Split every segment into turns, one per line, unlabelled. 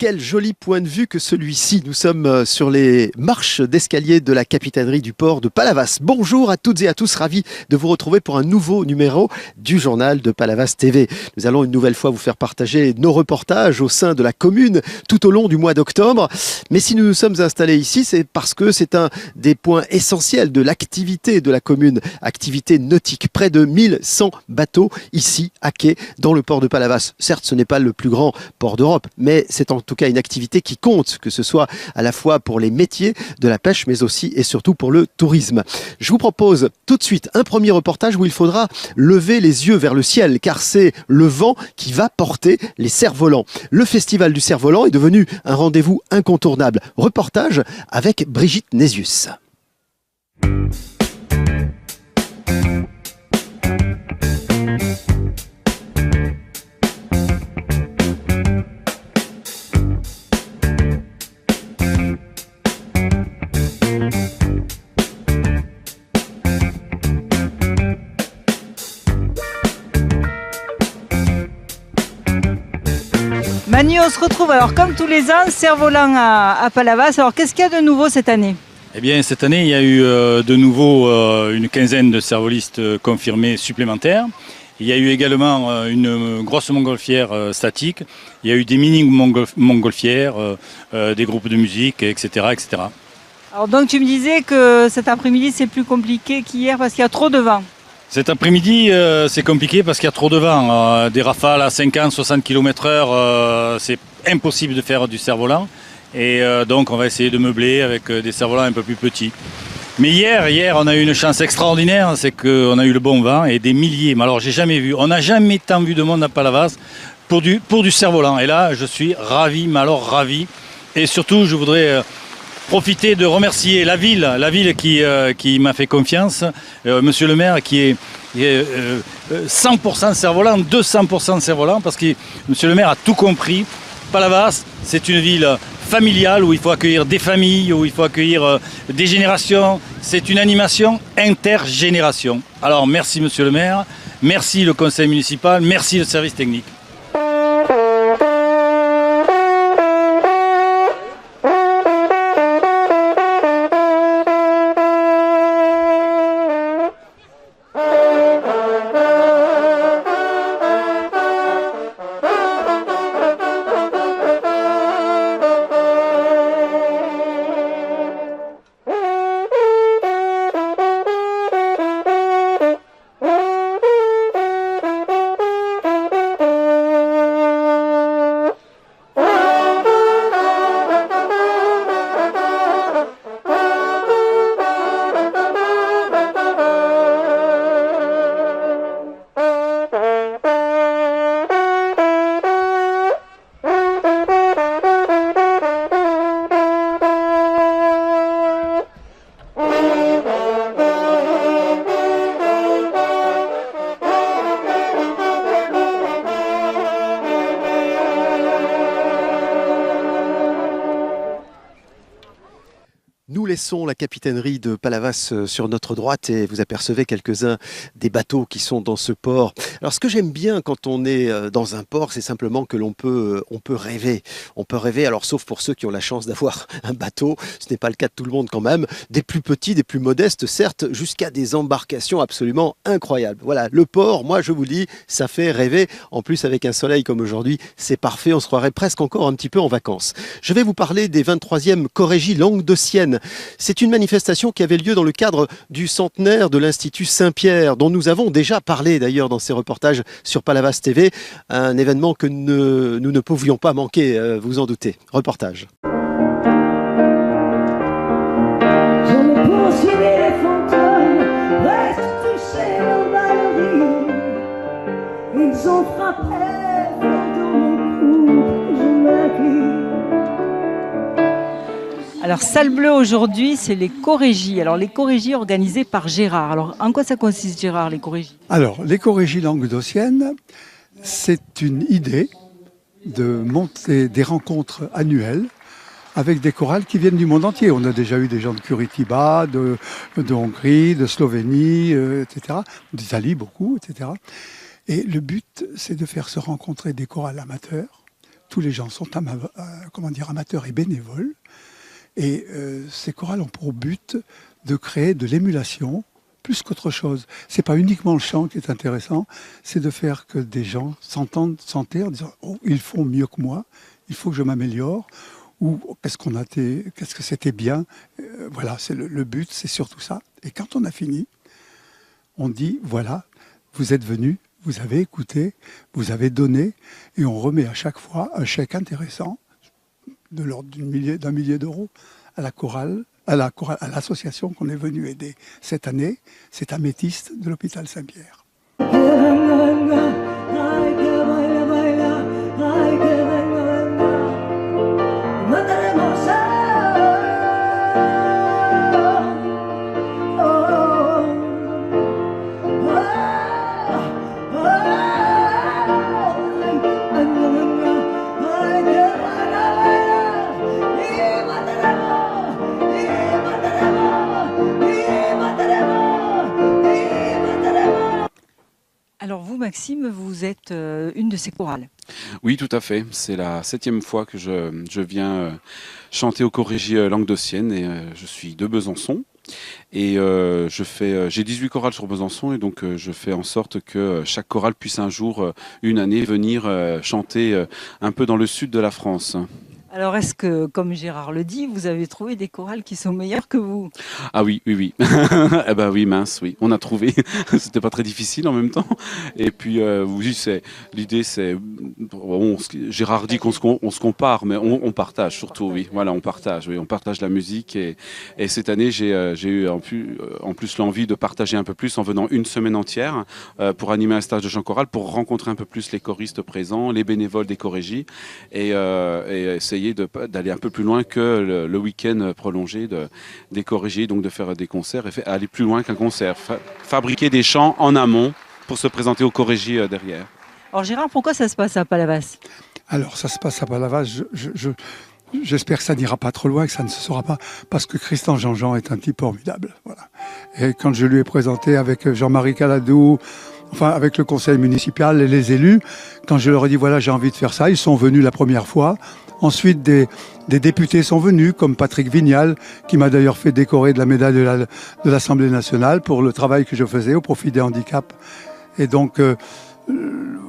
Quel joli point de vue que celui-ci. Nous sommes sur les marches d'escalier de la capitainerie du port de Palavas. Bonjour à toutes et à tous, ravi de vous retrouver pour un nouveau numéro du journal de Palavas TV. Nous allons une nouvelle fois vous faire partager nos reportages au sein de la commune tout au long du mois d'octobre. Mais si nous nous sommes installés ici, c'est parce que c'est un des points essentiels de l'activité de la commune, activité nautique. Près de 1100 bateaux ici à quai dans le port de Palavas. Certes, ce n'est pas le plus grand port d'Europe, mais c'est en tout cas une activité qui compte, que ce soit à la fois pour les métiers de la pêche, mais aussi et surtout pour le tourisme. Je vous propose tout de suite un premier reportage où il faudra lever les yeux vers le ciel, car c'est le vent qui va porter les cerfs-volants. Le festival du cerf-volant est devenu un rendez-vous incontournable. Reportage avec Brigitte Nésius.
Manu, on se retrouve alors comme tous les ans, cerf-volant à Palavas. Alors qu'est-ce qu'il y a de nouveau cette année?
Eh bien cette année il y a eu de nouveau une quinzaine de cervolistes confirmés supplémentaires. Il y a eu également une grosse montgolfière statique. Il y a eu des mini-montgolfières, des groupes de musique, etc., etc.
Alors donc tu me disais que cet après-midi c'est plus compliqué qu'hier parce qu'il y a trop de vent.
Cet après-midi, c'est compliqué parce qu'il y a trop de vent. Des rafales à 50-60 km/h, c'est impossible de faire du cerf-volant. Et donc, on va essayer de meubler avec des cerfs-volants un peu plus petits. Mais hier, on a eu une chance extraordinaire, c'est qu'on a eu le bon vent et des milliers. Mais alors, j'ai jamais vu, on n'a jamais tant vu de monde à Palavas pour du cerf-volant. Et là, je suis ravi, mais alors ravi. Et surtout, je voudrais profiter de remercier la ville qui m'a fait confiance, monsieur le maire qui est 100% cerf-volant, 200% cerf-volant, parce que monsieur le maire a tout compris. Palavas, c'est une ville familiale où il faut accueillir des familles, où il faut accueillir des générations. C'est une animation intergénération. Alors merci monsieur le maire, merci le conseil municipal, merci le service technique.
Nous laissons la capitainerie de Palavas sur notre droite et vous apercevez quelques-uns des bateaux qui sont dans ce port. Alors ce que j'aime bien quand on est dans un port, c'est simplement que on peut rêver. On peut rêver, alors sauf pour ceux qui ont la chance d'avoir un bateau, ce n'est pas le cas de tout le monde quand même, des plus petits, des plus modestes certes, jusqu'à des embarcations absolument incroyables. Voilà, le port, moi je vous dis, ça fait rêver. En plus avec un soleil comme aujourd'hui, c'est parfait, on se croirait presque encore un petit peu en vacances. Je vais vous parler des 23e Corégies languedociennes. C'est une manifestation qui avait lieu dans le cadre du centenaire de l'Institut Saint-Pierre, dont nous avons déjà parlé d'ailleurs dans ces reportages sur Palavas TV, un événement que nous ne pouvions pas manquer, vous en doutez. Reportage.
Ils ont frappé dans mon cou, je m'acquis.
Alors Salle Bleue aujourd'hui, c'est les Corégies. Alors les Corégies organisées par Gérard. Alors en quoi ça consiste Gérard, les Corégies?
Alors les Corégies languedociennes, c'est une idée de monter des rencontres annuelles avec des chorales qui viennent du monde entier. On a déjà eu des gens de Curitiba, de Hongrie, de Slovénie, etc., d'Italie beaucoup, etc. Et le but, c'est de faire se rencontrer des chorales amateurs tous les gens sont amateurs et bénévoles. Et ces chorales ont pour but de créer de l'émulation plus qu'autre chose. C'est pas uniquement le chant qui est intéressant, c'est de faire que des gens s'entendent chanter en disant « Oh, ils font mieux que moi, il faut que je m'améliore » ou « Qu'est-ce que c'était bien ?» Voilà, c'est le but, c'est surtout ça. Et quand on a fini, on dit « Voilà, vous êtes venus, vous avez écouté, vous avez donné » et on remet à chaque fois un chèque intéressant de l'ordre d'un millier d'euros à la chorale, à l'association qu'on est venu aider cette année, c'est Améthyste de l'hôpital Saint-Pierre.
Alors vous, Maxime, vous êtes une de ces chorales.
Oui, tout à fait. C'est la 7e fois que je viens chanter aux Chorégies languedociennes et je suis de Besançon. Et j'ai 18 chorales sur Besançon et donc je fais en sorte que chaque chorale puisse un jour, une année, venir chanter un peu dans le sud de la France.
Alors est-ce que, comme Gérard le dit, vous avez trouvé des chorales qui sont meilleures que vous?
Ah oui. Eh ben oui, mince, oui. On a trouvé. C'était pas très difficile en même temps. Et puis, oui, l'idée, c'est, Gérard dit qu'on se compare, mais on partage surtout, oui. Voilà, on partage la musique. Et cette année, j'ai eu en plus l'envie de partager un peu plus en venant une semaine entière pour animer un stage de chant choral, pour rencontrer un peu plus les choristes présents, les bénévoles des chorégies et essayer d'aller un peu plus loin que le week-end prolongé des chorégies, donc de faire des concerts et aller plus loin qu'un concert, fabriquer des chants en amont pour se présenter aux chorégies derrière.
Alors Gérard, pourquoi ça se passe à Palavas?
Alors ça se passe à Palavas, j'espère que ça n'ira pas trop loin, que ça ne se saura pas, parce que Christian Jean-Jean est un type formidable. Voilà. Et quand je lui ai présenté avec Jean-Marie Caladou, enfin avec le conseil municipal et les élus, quand je leur ai dit voilà, j'ai envie de faire ça, ils sont venus la première fois. Ensuite, des députés sont venus, comme Patrick Vignal, qui m'a d'ailleurs fait décorer de la médaille de l'Assemblée nationale pour le travail que je faisais au profit des handicaps. Et donc,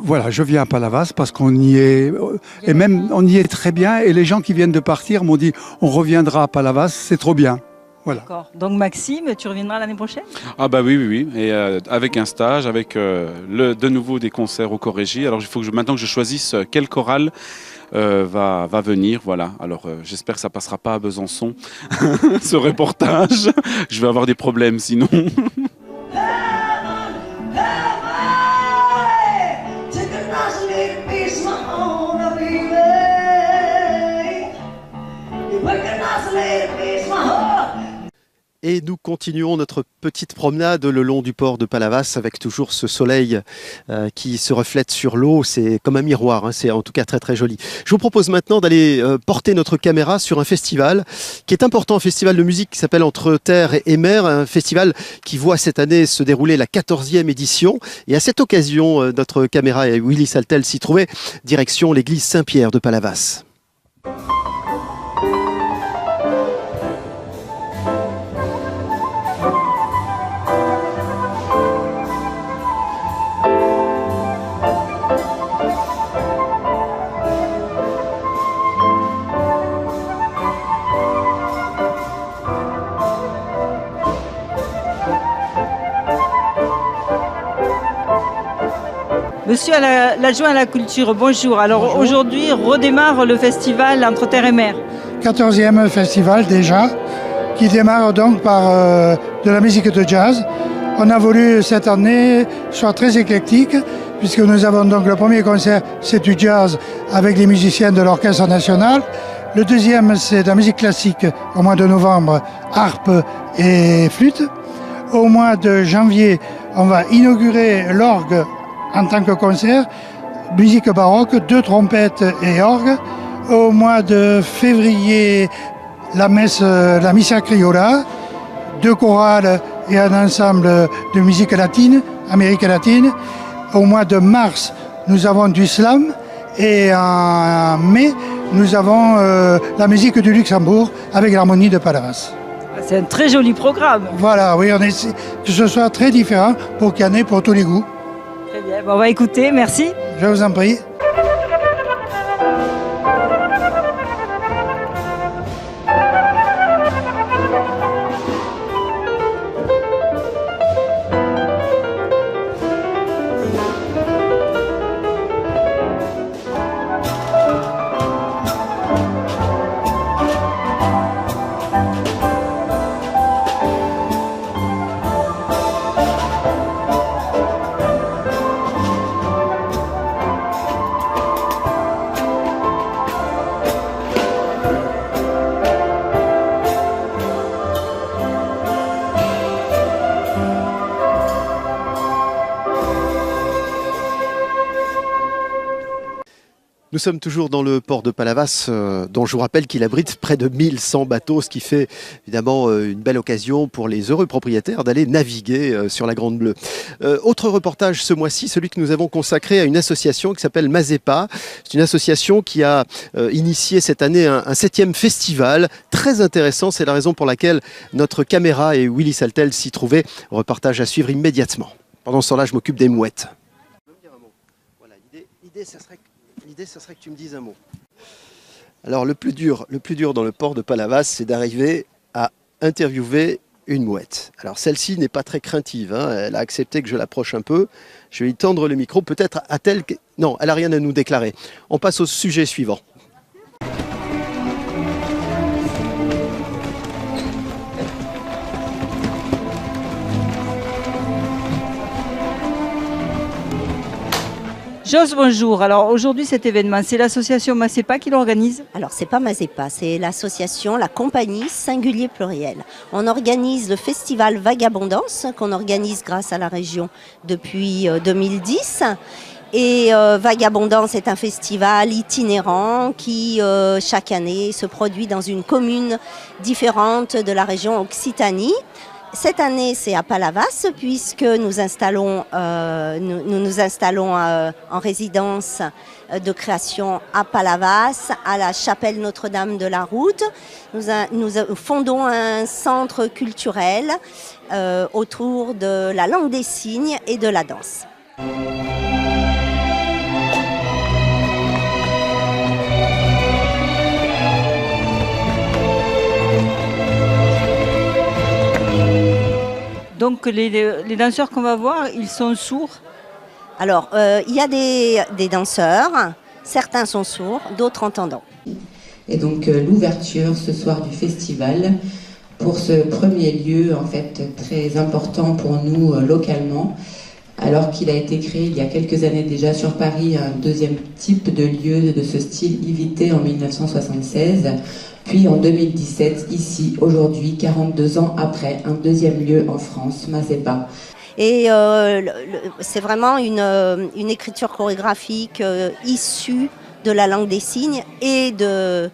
voilà, je viens à Palavas parce qu'on y est, et même on y est très bien. Et les gens qui viennent de partir m'ont dit, on reviendra à Palavas, c'est trop bien. Voilà.
D'accord. Donc Maxime, tu reviendras l'année prochaine?
Ah bah oui. Et avec un stage, avec de nouveau des concerts aux chorégies. Alors il faut que maintenant que je choisisse quelle chorale va venir, voilà. Alors j'espère que ça passera pas à Besançon, ce reportage. Je vais avoir des problèmes sinon.
Et nous continuons notre petite promenade le long du port de Palavas avec toujours ce soleil qui se reflète sur l'eau. C'est comme un miroir, hein. C'est en tout cas très très joli. Je vous propose maintenant d'aller porter notre caméra sur un festival qui est important, un festival de musique qui s'appelle Entre Terre et Mer, un festival qui voit cette année se dérouler la 14e édition. Et à cette occasion, notre caméra et Willy Saltel s'y trouvaient, direction l'église Saint-Pierre de Palavas.
Monsieur l'adjoint à la culture, bonjour. Alors aujourd'hui redémarre le festival Entre Terre et Mer.
14e festival déjà, qui démarre donc par de la musique de jazz. On a voulu cette année soit très éclectique, puisque nous avons donc le premier concert, c'est du jazz avec les musiciens de l'Orchestre national. Le deuxième, c'est de la musique classique au mois de novembre, harpe et flûte. Au mois de janvier, on va inaugurer l'orgue en tant que concert, musique baroque, 2 trompettes et orgue. Au mois de février, la Missa Criolla, 2 chorales et un ensemble de musique latine, Amérique latine. Au mois de mars, nous avons du slam Et en mai, nous avons la musique du Luxembourg avec l'harmonie de Palavas.
C'est un très joli programme.
Voilà, oui, on essaie que ce soit très différent pour qu'il y en ait pour tous les goûts.
Très bien, bon, on va écouter, merci.
Je vous en prie.
Nous sommes toujours dans le port de Palavas, dont je vous rappelle qu'il abrite près de 1100 bateaux, ce qui fait évidemment une belle occasion pour les heureux propriétaires d'aller naviguer sur la Grande Bleue. Autre reportage ce mois-ci, celui que nous avons consacré à une association qui s'appelle Mazepa. C'est une association qui a initié cette année un 7e festival très intéressant. C'est la raison pour laquelle notre caméra et Willy Saltel s'y trouvaient. Reportage à suivre immédiatement. Pendant ce temps-là, je m'occupe des mouettes. Voilà, l'idée, ça serait que tu me dises un mot. Alors, le plus dur dans le port de Palavas, c'est d'arriver à interviewer une mouette. Alors, celle-ci n'est pas très craintive, hein. Elle a accepté que je l'approche un peu. Je vais lui tendre le micro. Peut-être a-t-elle... Non, elle n'a rien à nous déclarer. On passe au sujet suivant.
Jos, bonjour. Alors aujourd'hui, cet événement, c'est l'association Mazepa qui l'organise?
Alors, c'est pas Mazepa, c'est l'association, la compagnie Singulier Pluriel. On organise le festival Vagabondance, qu'on organise grâce à la région depuis 2010. Et Vagabondance est un festival itinérant qui, chaque année, se produit dans une commune différente de la région Occitanie. Cette année, c'est à Palavas, puisque nous nous installons en résidence de création à Palavas, à la chapelle Notre-Dame de la Route. Nous fondons un centre culturel autour de la langue des signes et de la danse.
Donc les danseurs qu'on va voir, ils sont sourds?
Alors, il y a des danseurs, certains sont sourds, d'autres entendants.
Et donc l'ouverture ce soir du festival, pour ce premier lieu en fait très important pour nous localement, alors qu'il a été créé il y a quelques années déjà sur Paris, un deuxième type de lieu de ce style Ivité en 1976. Puis en 2017, ici, aujourd'hui, 42 ans après, un deuxième lieu en France, Mazepa.
Et c'est vraiment une écriture chorégraphique issue de la langue des signes et de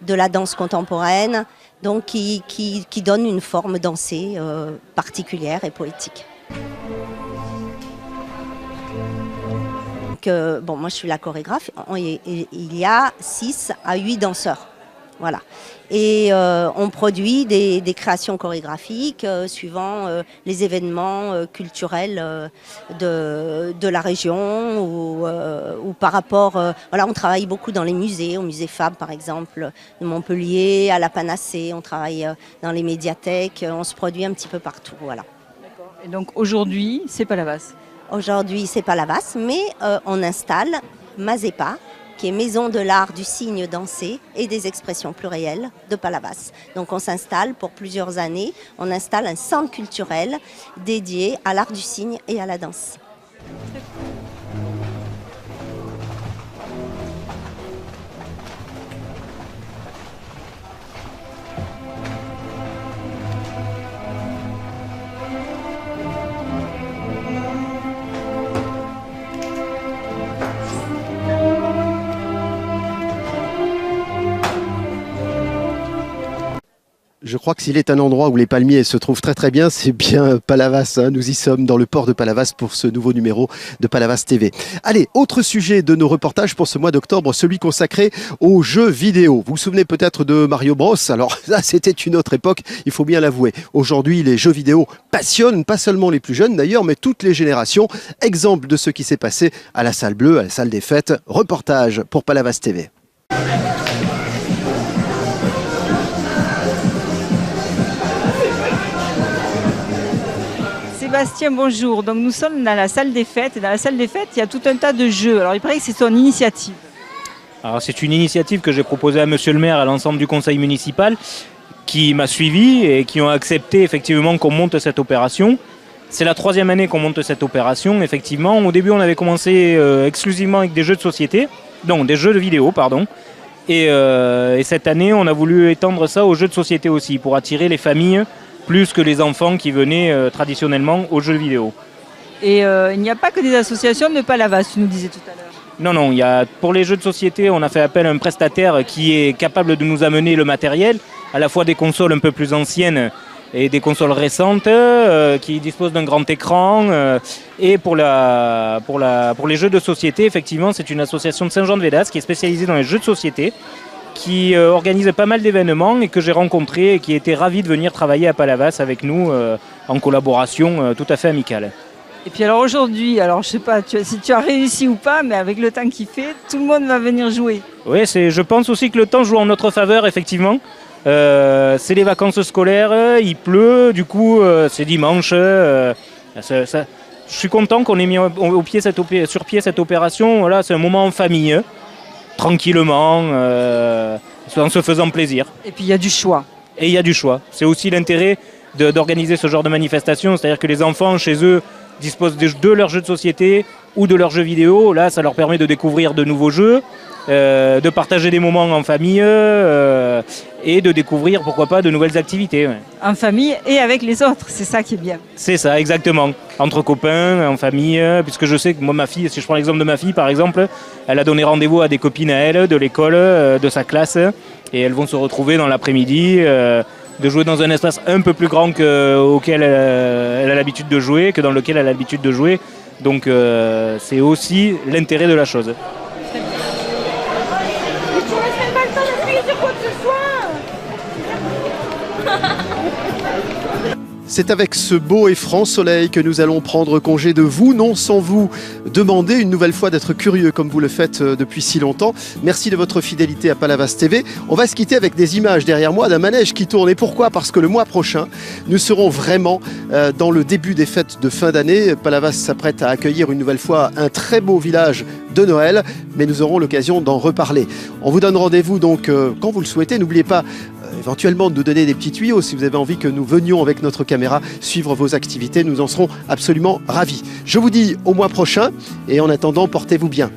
la danse contemporaine, donc qui donne une forme dansée particulière et poétique. Donc, bon, moi je suis la chorégraphe, il y a 6 à 8 danseurs. Voilà. Et on produit des créations chorégraphiques suivant les événements culturels de la région ou par rapport... voilà, on travaille beaucoup dans les musées, au musée Fab par exemple, de Montpellier, à la Panacée, on travaille dans les médiathèques, on se produit un petit peu partout. Voilà.
D'accord. Et donc aujourd'hui, c'est Palavas?
Aujourd'hui, c'est Palavas, mais on installe Mazepa, qui est Maison de l'art du signe dansé et des expressions plurielles de Palavas. Donc on s'installe pour plusieurs années, on installe un centre culturel dédié à l'art du signe et à la danse.
Je crois que s'il est un endroit où les palmiers se trouvent très très bien, c'est bien Palavas. Hein. Nous y sommes dans le port de Palavas pour ce nouveau numéro de Palavas TV. Allez, autre sujet de nos reportages pour ce mois d'octobre, celui consacré aux jeux vidéo. Vous vous souvenez peut-être de Mario Bros. Alors là, c'était une autre époque, il faut bien l'avouer. Aujourd'hui, les jeux vidéo passionnent, pas seulement les plus jeunes d'ailleurs, mais toutes les générations. Exemple de ce qui s'est passé à la salle bleue, à la salle des fêtes. Reportage pour Palavas TV.
Sébastien, bonjour. Donc nous sommes dans la salle des fêtes. Et dans la salle des fêtes, il y a tout un tas de jeux. Alors il paraît que c'est son initiative.
Alors c'est une initiative que j'ai proposée à Monsieur le maire et à l'ensemble du conseil municipal qui m'a suivi et qui ont accepté effectivement qu'on monte cette opération. C'est la 3e année qu'on monte cette opération, effectivement. Au début, on avait commencé exclusivement avec des jeux de société, non, des jeux de vidéo, pardon. Et cette année, on a voulu étendre ça aux jeux de société aussi, pour attirer les familles plus que les enfants qui venaient traditionnellement aux jeux vidéo.
Et il n'y a pas que des associations de Palavas, tu nous disais tout à l'heure.
Non, pour les jeux de société, on a fait appel à un prestataire qui est capable de nous amener le matériel, à la fois des consoles un peu plus anciennes et des consoles récentes, qui disposent d'un grand écran. Et pour les jeux de société, effectivement, c'est une association de Saint-Jean-de-Védas qui est spécialisée dans les jeux de société, qui organise pas mal d'événements et que j'ai rencontré et qui était ravi de venir travailler à Palavas avec nous en collaboration tout à fait amicale.
Et puis alors aujourd'hui, alors je sais pas si tu as réussi ou pas, mais avec le temps qu'il fait, tout le monde va venir jouer.
Oui, je pense aussi que le temps joue en notre faveur, effectivement. C'est les vacances scolaires, il pleut, du coup c'est dimanche. Je suis content qu'on ait mis sur pied cette opération. Voilà, c'est un moment en famille. Tranquillement, en se faisant plaisir.
Et puis il y a du choix.
Et il y a du choix. C'est aussi l'intérêt d'organiser ce genre de manifestation, c'est-à-dire que les enfants chez eux disposent de leurs jeux de société ou de leurs jeux vidéo. Là, ça leur permet de découvrir de nouveaux jeux, de partager des moments en famille et de découvrir, pourquoi pas, de nouvelles activités. Ouais.
En famille et avec les autres, c'est ça qui est bien.
C'est ça, exactement. Entre copains, en famille, puisque je sais que moi, ma fille, si je prends l'exemple de ma fille, par exemple, elle a donné rendez-vous à des copines à elle, de l'école, de sa classe, et elles vont se retrouver dans l'après-midi, de jouer dans un espace un peu plus grand auquel elle a l'habitude de jouer, que dans lequel elle a l'habitude de jouer. Donc c'est aussi l'intérêt de la chose.
C'est avec ce beau et franc soleil que nous allons prendre congé de vous, non sans vous demander une nouvelle fois d'être curieux comme vous le faites depuis si longtemps. Merci de votre fidélité à Palavas TV. On va se quitter avec des images derrière moi d'un manège qui tourne. Et pourquoi ? Parce que le mois prochain, nous serons vraiment dans le début des fêtes de fin d'année. Palavas s'apprête à accueillir une nouvelle fois un très beau village de Noël, mais nous aurons l'occasion d'en reparler. On vous donne rendez-vous donc quand vous le souhaitez. N'oubliez pas éventuellement de nous donner des petits tuyaux si vous avez envie que nous venions avec notre caméra suivre vos activités. Nous en serons absolument ravis. Je vous dis au mois prochain et en attendant, portez-vous bien.